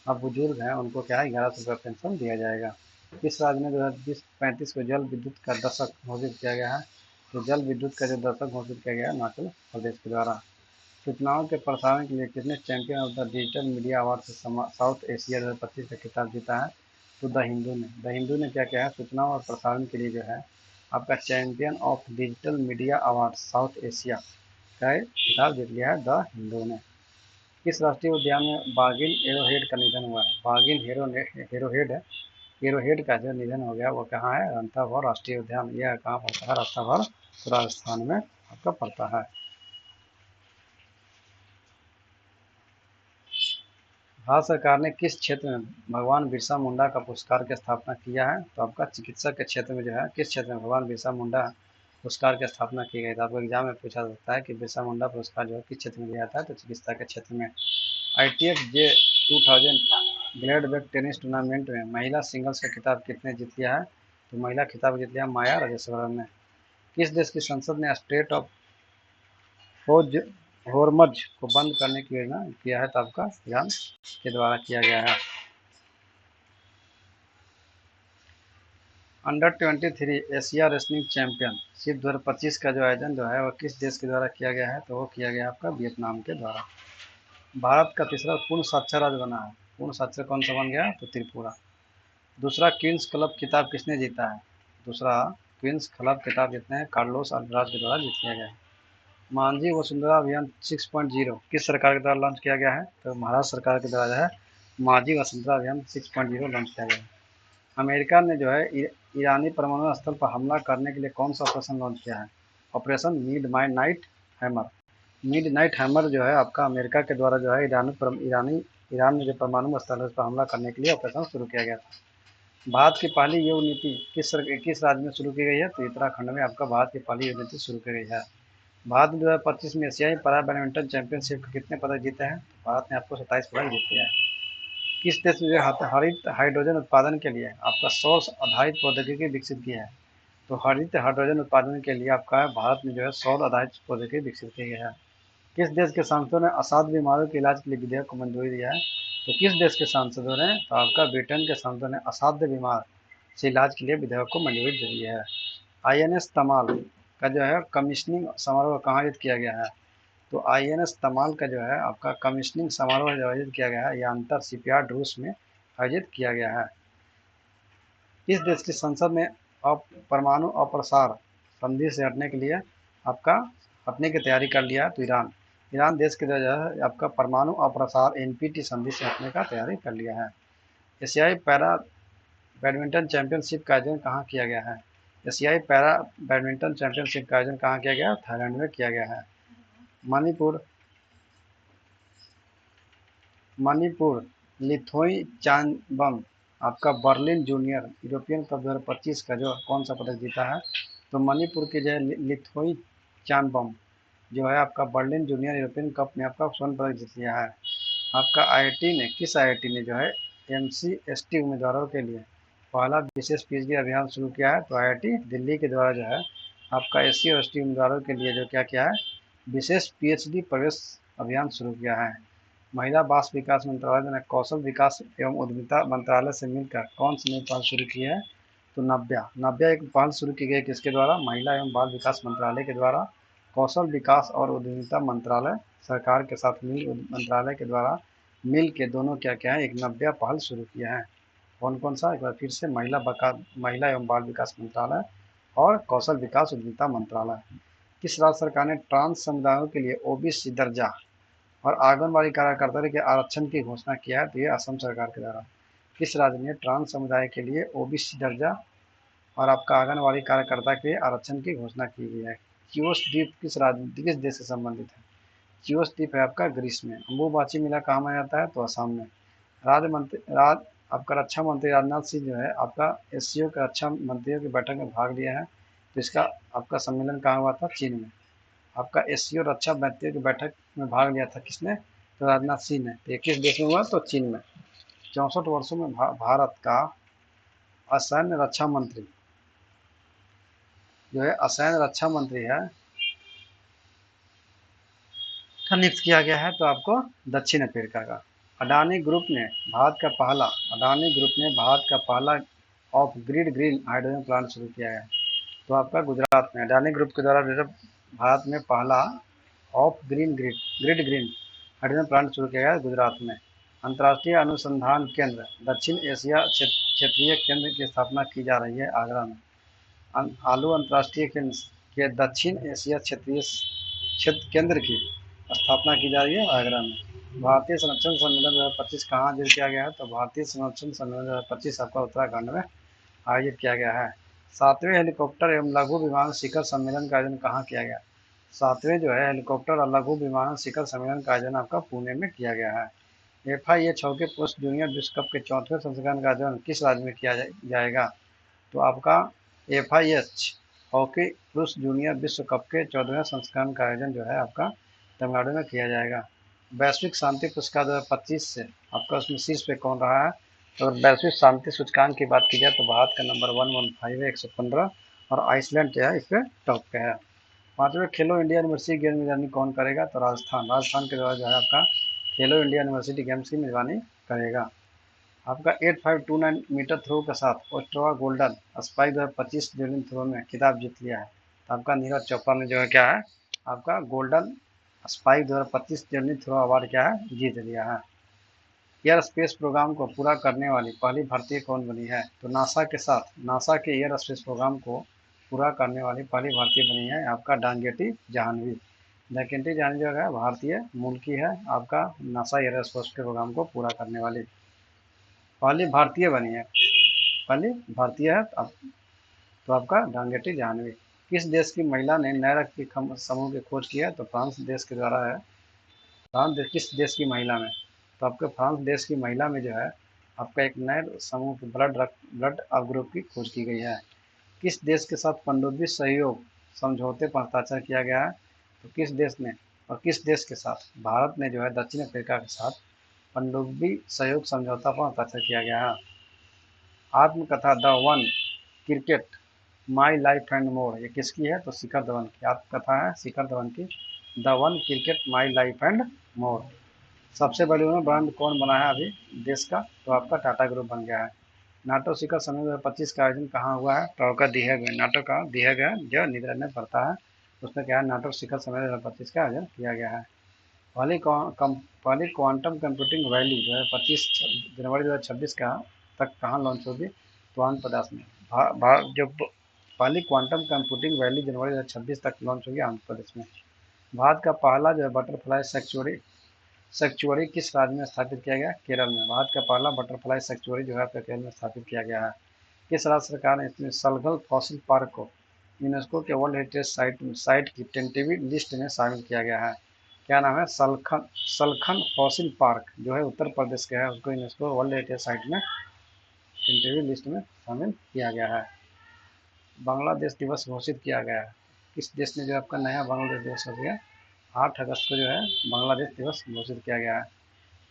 अब बुजुर्ग हैं उनको क्या है 1100 रुपये पेंशन दिया जाएगा। किस राज्य में 2035 को जल विद्युत का दशक घोषित किया गया है? तो जल विद्युत का जो दशक घोषित किया गया है हिमाचल प्रदेश के द्वारा। सूचनाओं के प्रसारण के लिए किसने champion of the digital media award से साउथ एशिया 2025 का खिताब जीता है? तो द हिंदू ने। द हिंदू ने क्या किया है? सूचनाओं और प्रसारण के लिए जो है आपका champion of digital media award south Asia का खिताब जीत लिया है द हिंदू ने। किस राष्ट्रीय उद्यान में बागिन एरोहेड का निधन हुआ है? बागिन एरोहेड का जो निधन हो गया वो कहाँ है? रणथंभौर राष्ट्रीय उद्यान। यह कहाँ पड़ता है? रणथंभौर राजस्थान में आपका पड़ता है। भारत सरकार ने किस क्षेत्र में भगवान बिरसा मुंडा का पुरस्कार की स्थापना किया है? तो आपका चिकित्सा के क्षेत्र में जो है किस क्षेत्र में भगवान बिरसा मुंडा पुरस्कार की स्थापना की गई? तो आपको एग्जाम में पूछा सकता है कि बिरसा मुंडा पुरस्कार जो है किस क्षेत्र में दिया जाता है? तो चिकित्सा के क्षेत्र में। ITF जे 2000 ग्रेड वेट टेनिस टूर्नामेंट में महिला सिंगल्स का खिताब किसने जीत लिया है? तो महिला खिताब जीत लिया माया राजेश्वरन ने। किस देश की संसद ने स्ट्रेट ऑफ होर्मज को बंद करने की योजना किया है? तो आपका ईरान के द्वारा किया गया है। अंडर 23 एशिया रेसलिंग चैंपियनशिप 2025 का जो आयोजन जो है वो किस देश के द्वारा किया गया है? तो वो किया गया आपका वियतनाम के द्वारा। भारत का तीसरा पूर्ण साक्षर राज्य बना है। पूर्ण साक्षर कौन सा बन गया? तो त्रिपुरा। दूसरा क्वींस क्लब खिताब किसने जीता है? दूसरा क्वींस क्लब खिताब जीतने हैं कार्लोस अल्वारेज के द्वारा जीत लिया गया है। मांझी वसुंधरा अभियान 6.0 किस सरकार के द्वारा लॉन्च किया गया है? तो महाराष्ट्र सरकार के द्वारा जो है मांझी वसुंधरा अभियान 6.0 लॉन्च किया गया है। अमेरिका ने जो है ईरानी परमाणु स्थल पर हमला करने के लिए कौन सा ऑपरेशन लॉन्च किया है? Operation midnight hammer. Midnight hammer जो है आपका अमेरिका के द्वारा जो है ईरान में जो परमाणु स्थल है उस पर हमला करने के लिए ऑपरेशन शुरू किया गया था। भारत की पहली योग नीति किस राज्य में शुरू की गई है? तो उत्तराखंड में आपका भारत की पहली योग नीति शुरू की गई है। भारत ने 2025 में एशियाई पैरा बैडमिंटन चैंपियनशिप के कितने पदक जीते हैं? भारत ने आपको 27 पदक जीत लिया है। किस देश में जो हरित हाइड्रोजन उत्पादन के लिए आपका सौर आधारित प्रौद्योगिकी विकसित की है? तो हरित हाइड्रोजन उत्पादन के लिए आपका भारत में जो है सौर आधारित प्रौद्योगिकी विकसित की गई है। किस देश के सांसदों ने असाध्य बीमारियों के इलाज के लिए विधेयक को मंजूरी दिया है? तो किस देश के सांसदों ने? तो आपका ब्रिटेन के सांसदों ने असाध्य बीमार से इलाज के लिए विधेयक को मंजूरी दे दी है। INS तमाल का जो है कमीशनिंग समारोह कहाँ आयोजित किया गया है? तो INS तमाल का जो है आपका कमीशनिंग समारोह जो आयोजित किया गया है यह अंतर शिपयार्ड रूस में आयोजित किया गया है। इस देश की संसद ने परमाणु अप्रसार संधि से हटने के लिए आपका हटने की तैयारी कर लिया है। तो ईरान देश के जो है आपका परमाणु अप्रसार NPT संधि से हटने का तैयारी कर लिया है। एशियाई पैरा बैडमिंटन चैंपियनशिप का आयोजन कहाँ किया गया है? एशियाई पैरा बैडमिंटन चैंपियनशिप का आयोजन कहाँ किया गया? थाईलैंड में किया गया है। मणिपुर मणिपुर लिथुआनिचनबम आपका बर्लिन जूनियर यूरोपियन कप 2025 का जो कौन सा पदक जीता है? तो मणिपुर के जो है लिथुआनिचनबम जो है आपका बर्लिन जूनियर यूरोपियन कप में आपका स्वर्ण पदक जीत लिया है। आपका आईआईटी ने किस आईआईटी ने जो है एमसीएसटी उम्मीदवारों के लिए पहला विशेष पीएचडी अभियान शुरू किया है? तो आईआईटी दिल्ली के द्वारा जो है आपका एससी और एसटी उम्मीदवारों के लिए जो क्या किया है, विशेष पीएचडी प्रवेश अभियान शुरू किया है। महिला बाल विकास मंत्रालय ने कौशल विकास एवं उद्यमिता मंत्रालय से मिलकर कौन सी नई पहल शुरू की है? तो नव्या नव्या एक पहल शुरू की गई किसके द्वारा? महिला एवं बाल विकास मंत्रालय के द्वारा। कौशल विकास और उद्यमिता मंत्रालय सरकार के साथ मंत्रालय के द्वारा मिल के दोनों क्या क्या है, एक नव्या पहल शुरू किया है। कौन कौन सा? एक बार फिर से महिला एवं बाल विकास मंत्रालय और कौशल विकास उद्यमिता मंत्रालय। किस राज्य सरकार ने ट्रांस समुदायों के लिए ओबीसी दर्जा और आंगनबाड़ी कार्यकर्ता के आरक्षण की घोषणा किया है? तो ये असम सरकार के द्वारा। किस राज्य ने ट्रांस समुदाय के लिए ओबीसी दर्जा और आपका आंगनबाड़ी कार्यकर्ता के आरक्षण की घोषणा की गई है? चिओस द्वीप किस देश से संबंधित है? चिओस द्वीप है आपका ग्रीस में। अम्बुबाची मेला कहाँ मनाया जाता है? तो असम में। आपका रक्षा मंत्री राजनाथ सिंह जो है आपका एससीओ के रक्षा मंत्रियों की बैठक में भाग लिया है। तो इसका आपका सम्मेलन कहाँ हुआ था? चीन में। आपका एससीओ रक्षा मंत्रियों की बैठक में भाग लिया था किसने? तो राजनाथ सिंह ने। तो किस देश में हुआ? तो चीन में। 64 वर्षों में भारत का असैन्य रक्षा मंत्री जो है असैन्य रक्षा मंत्री है का नियुक्त किया गया है? तो आपको दक्षिण अफ्रीका का। अडानी ग्रुप ने भारत का पहला of grid green hydrogen plant शुरू किया है। तो आपका गुजरात में अडानी ग्रुप के द्वारा भारत में पहला of grid green hydrogen plant शुरू किया गया है गुजरात में। अंतर्राष्ट्रीय अनुसंधान केंद्र दक्षिण एशिया क्षेत्रीय केंद्र की स्थापना की जा रही है आगरा में। आलू अंतर्राष्ट्रीय केंद्र के दक्षिण एशिया क्षेत्रीय क्षेत्र केंद्र की स्थापना की जा रही है आगरा में। भारतीय संरक्षण सम्मेलन 2025 कहाँ आयोजित किया गया है? तो भारतीय संरक्षण सम्मेलन 2025 आपका उत्तराखंड में आयोजित किया गया है। 7वें हेलीकॉप्टर एवं लघु विमान शिखर सम्मेलन का आयोजन कहाँ किया गया? 7वें जो है हेलीकॉप्टर और लघु विमान शिखर सम्मेलन का आयोजन आपका पुणे में किया गया है। FIH हॉकी पुरुष जूनियर विश्व कप के 4वें संस्करण का आयोजन किस राज्य में किया जाएगा? तो आपका FIH हॉकी पुरुष जूनियर विश्व कप के 14वें संस्करण का आयोजन जो है आपका तमिलनाडु में किया जाएगा। वैश्विक शांति पुरस्कार 2025 से आपका उसमें शीर्ष पे कौन रहा है? तो वैश्विक शांति सूचकांक की बात की जाए तो भारत का नंबर 115 है, 115, और आइसलैंड जो है इस पे टॉप पे है। 5वें खेलो इंडिया यूनिवर्सिटी गेम मेजबानी कौन करेगा? तो राजस्थान के द्वारा जो है आपका खेलो इंडिया यूनिवर्सिटी गेम्स की मेजबानी करेगा। आपका 8529 मीटर थ्रो के साथ ओस्ट्रोवा गोल्डन स्पाइक 2025 जेवलिन थ्रो में खिताब जीत लिया है। तो आपका नीरज चोपड़ा ने जो है क्या है आपका Golden Spike 2025 javelin throw award क्या है जीत लिया है। एयर स्पेस प्रोग्राम को पूरा करने वाली पहली भारतीय कौन बनी है? तो नासा के एयर स्पेस प्रोग्राम को पूरा करने वाली पहली भारतीय बनी है आपका डांगेटी जाह्नवी। डांगेटी जाह्नवी जो है भारतीय मूल की है, आपका नासा एयर स्पेस प्रोग्राम को पूरा करने वाली पहली भारतीय बनी है, पहली भारतीय है। तो आपका डांगेटी जाह्नवी। किस देश की महिला ने नए रक्त के समूह की खोज की है? तो फ्रांस देश के द्वारा है। किस देश की महिला में? तो आपके फ्रांस देश की महिला में जो है आपका एक नए समूह के ब्लड ग्रुप की खोज की गई है। किस देश के साथ पनडुब्बी सहयोग समझौते पर हस्ताक्षर किया गया है? तो किस देश ने और किस देश के साथ? भारत ने जो है दक्षिण अफ्रीका के साथ पनडुब्बी सहयोग समझौता पर हस्ताक्षर किया गया है। आत्मकथा the one cricket my life and more ये किसकी है? तो शिखर धवन की आत्मकथा है, शिखर धवन की the one cricket my life and more. सबसे बड़ी ब्रांड कौन बना है अभी देश का? तो आपका टाटा ग्रुप बन गया है। नाटो शिखर सम्मेलन 2025 का आयोजन कहाँ हुआ है? तो आपका नाटो का जो नीदरलैंड में पड़ता है उसमें क्या है नाटो शिखर सम्मेलन 2025 का आयोजन किया गया है। पहली क्वांटम कंप्यूटिंग वैली जो है 25 जनवरी 2026 का तक कहाँ लॉन्च होगी? तो आंध्र प्रदेश में। जो पहली क्वांटम कंप्यूटिंग वैली जनवरी 2026 तक लॉन्च होगी आंध्र प्रदेश में। भारत का पहला जो है बटरफ्लाई सेंचुरी सेंचुरी किस राज्य में स्थापित किया गया? केरल में। भारत का पहला बटरफ्लाई सेंचुरी जो है आपका केरल में स्थापित किया गया है। किस राज्य सरकार ने इसमें सलगल फॉसिल पार्क को यूनेस्को के वर्ल्ड हेरिटेज साइट की टेंटेटिव लिस्ट में शामिल किया गया है? क्या नाम है? सलखन सलखन फॉसिल पार्क जो है उत्तर प्रदेश का है, उसको यूनेस्को वर्ल्ड हेरिटेज साइट में टेंटेटिव लिस्ट में शामिल किया गया है। बांग्लादेश दिवस घोषित किया गया है। किस देश ने जो आपका नया बांग्लादेश दिवस हो गया? 8 अगस्त को जो है बांग्लादेश दिवस घोषित किया गया है।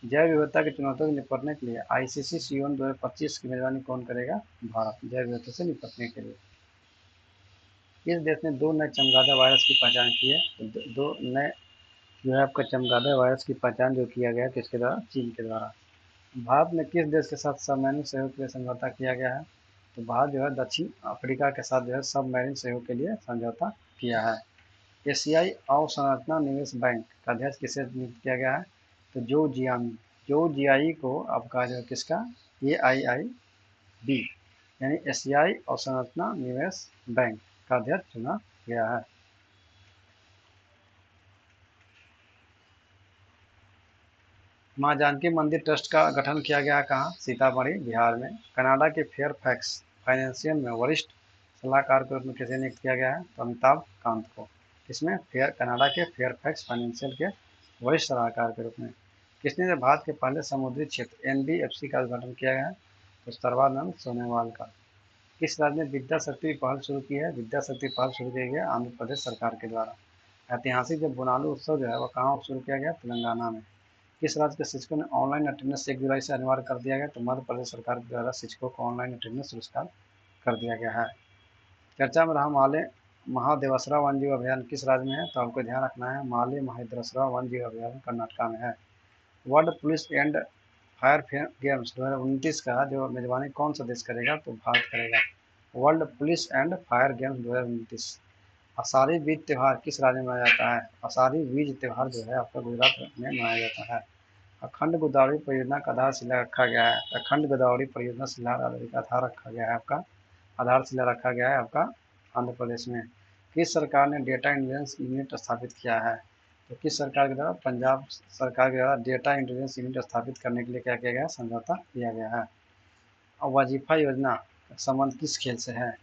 जैव विविधता की चुनौतियों से निपटने के लिए आईसीसी सीओन 2025 की मेजबानी कौन करेगा? भारत। जैव विविधता से निपटने के लिए किस देश ने 2 नए चमगादड़ वायरस की पहचान की है? तो दो नए जो है आपका चमगादड़ वायरस की पहचान जो किया गया किसके द्वारा? चीन के द्वारा। भारत में किस देश के साथ सबमरीन सहयोग के लिए समझौता किया गया है? तो भारत जो है दक्षिण अफ्रीका के साथ जो है सबमरीन सहयोग के लिए समझौता किया है। एशियाई अवसंरचना निवेश बैंक का अध्यक्ष किसे नियुक्त किया गया है? तो जो जियाई को आपका जो किसका? AIIB यानी एशियाई अवसंरचना निवेश बैंक का अध्यक्ष चुना गया है। मां जानकी मंदिर ट्रस्ट का गठन किया गया कहाँ? सीतामढ़ी बिहार में। कनाडा के फेयरफैक्स फाइनेंशियल में वरिष्ठ सलाहकार के रूप में किसे नियुक्त किया गया है? तो अमिताभ कांत को। इसमें कनाडा के फेयरफैक्स फाइनेंशियल के वरिष्ठ सलाहकार के रूप में। किसने भारत के पहले समुद्री क्षेत्र NBFC का उद्घाटन किया गया है? तो सर्बानंद सोनोवाल का। किस राज्य ने विद्या शक्ति पहल शुरू की है? विद्या शक्ति पहल शुरू की गई आंध्र प्रदेश सरकार के द्वारा। ऐतिहासिक जो बोनालू उत्सव जो है वह कहाँ शुरू किया गया? तेलंगाना में। किस राज्य के शिक्षकों ने ऑनलाइन अटेंडेंस 1 जुलाई से अनिवार्य कर दिया गया? तो मध्य प्रदेश सरकार के द्वारा शिक्षकों को ऑनलाइन अटेंडेंस पुरस्कार कर दिया गया है। चर्चा में रहा माले महादेवसरा वन जीव अभ्यारण्य किस राज्य में है? तो आपको ध्यान रखना है माले महादेवसरा वन जीव अभ्यारण्य कर्नाटका में है। World police and fire games 2029 का जो मेजबानी कौन सा देश करेगा? तो भारत करेगा। World police and fire games 2029। Ashadhi बीज त्यौहार किस राज्य में मनाया जाता है? आषाढ़ी बीज त्यौहार जो है आपका गुजरात में मनाया जाता है। अखंड गोदावरी परियोजना का आधारशिला रखा गया है। अखंड गोदावरी परियोजना शिला आधार रखा गया है आपका आधारशिला रखा गया है आपका आंध्र प्रदेश में। किस सरकार ने डेटा इंटेलिजेंस यूनिट स्थापित किया है? तो किस सरकार के द्वारा? पंजाब सरकार के द्वारा डेटा इंटेलिजेंस यूनिट स्थापित करने के लिए क्या किया गया? समझौता किया गया है। और वजीफा योजना का संबंध किस खेल से है?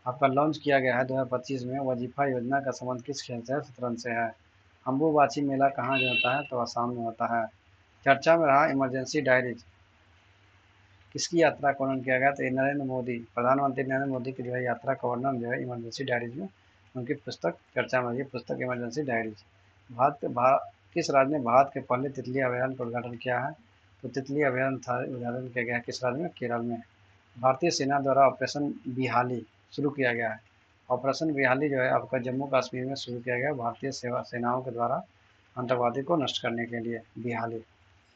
आपका लॉन्च किया गया है 2025 में। वजीफा योजना का संबंध किस खेल से है? शतरंज से है। अम्बुबाची मेला कहाँ जो होता है? तो आसाम में होता है। चर्चा में रहा इमरजेंसी डायरीज किसकी यात्रा का वर्णन किया गया? तो नरेंद्र मोदी, प्रधानमंत्री नरेंद्र मोदी की जो है यात्रा का वर्णन जो है इमरजेंसी डायरीज में उनकी पुस्तक चर्चा में रही पुस्तक इमरजेंसी डायरीज। भारत किस राज्य ने भारत के पहले तितली अभयारण्य का उद्घाटन किया है? तो तितली अभयारण्य था उद्घाटन किया गया किस राज्य में? केरल में। भारतीय सेना द्वारा ऑपरेशन बिहाली शुरू किया गया है। ऑपरेशन बिहाली जो है आपका जम्मू कश्मीर में शुरू किया गया भारतीय सेनाओं के द्वारा आतंकवादी को नष्ट करने के लिए बिहाली।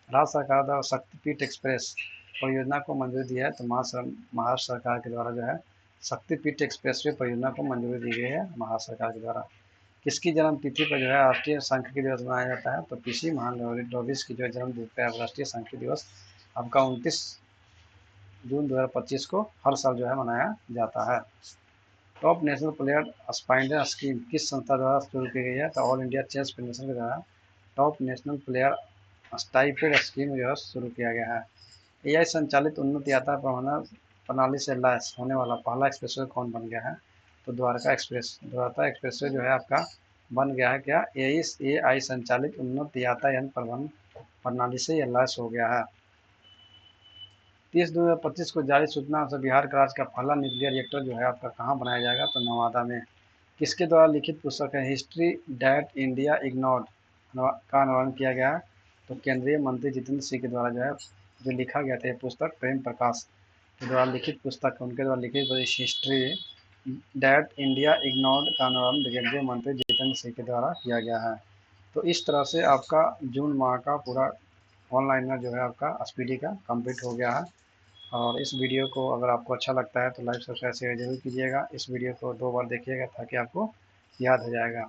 राज्य सरकार द्वारा शक्तिपीठ एक्सप्रेस परियोजना को मंजूरी दी है। तो महाराष्ट्र सरकार के द्वारा जो है शक्तिपीठ एक्सप्रेसवे परियोजना को मंजूरी दी गई है महाराष्ट्र सरकार के द्वारा। किसकी जन्म तिथि पर जो है राष्ट्रीय सांख्यिकी दिवस मनाया जाता है? तो पीसी महालनोबिस की जो है जन्म तिथि पर राष्ट्रीय सांख्यिकी दिवस आपका 29 जून 2025 को हर साल जो है मनाया जाता है। Top national player spider scheme किस संस्था द्वारा शुरू की गई है? तो ऑल इंडिया चेस फेडरेशन के द्वारा टॉप नेशनल प्लेयर स्टाइपेड स्कीम जो है शुरू किया गया है। AI संचालित उन्नत यात्रा प्रबंधन प्रणाली से लैस होने वाला पहला एक्सप्रेसवे कौन बन गया है? तो द्वारका एक्सप्रेसवे जो है आपका बन गया है क्या? AI संचालित उन्नत यातायान प्रबंधन प्रणाली से यह लैस हो गया है। 30 जून 2025 को जारी सूचना अनुसार बिहार का राज्य का पहला न्यूक्लियर रिएक्टर जो है आपका कहाँ बनाया जाएगा? तो नवादा में। किसके द्वारा लिखित पुस्तक है हिस्ट्री डैट इंडिया इग्नोर्ड का अनुवाद किया गया है? तो केंद्रीय मंत्री जितेंद्र सिंह के द्वारा जो है जो लिखा गया था ये पुस्तक प्रेम प्रकाश के द्वारा लिखित पुस्तक उनके द्वारा लिखित हिस्ट्री डैट इंडिया इग्नोर्ड का अनुवाद केंद्रीय मंत्री जितेंद्र सिंह के द्वारा किया गया है। तो इस तरह से आपका जून माह का पूरा ऑनलाइन में जो है आपका SPD का कंप्लीट हो गया है। और इस वीडियो को अगर आपको अच्छा लगता है तो लाइक सब्सक्राइब शेयर जरूर कीजिएगा। इस वीडियो को 2 बार देखिएगा ताकि आपको याद हो जाएगा।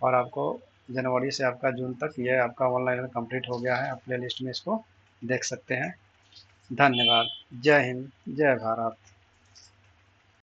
और आपको जनवरी से आपका जून तक ये आपका ऑनलाइन में कंप्लीट हो गया है। आप प्ले लिस्ट में इसको देख सकते हैं। धन्यवाद। जय हिंद, जय भारत।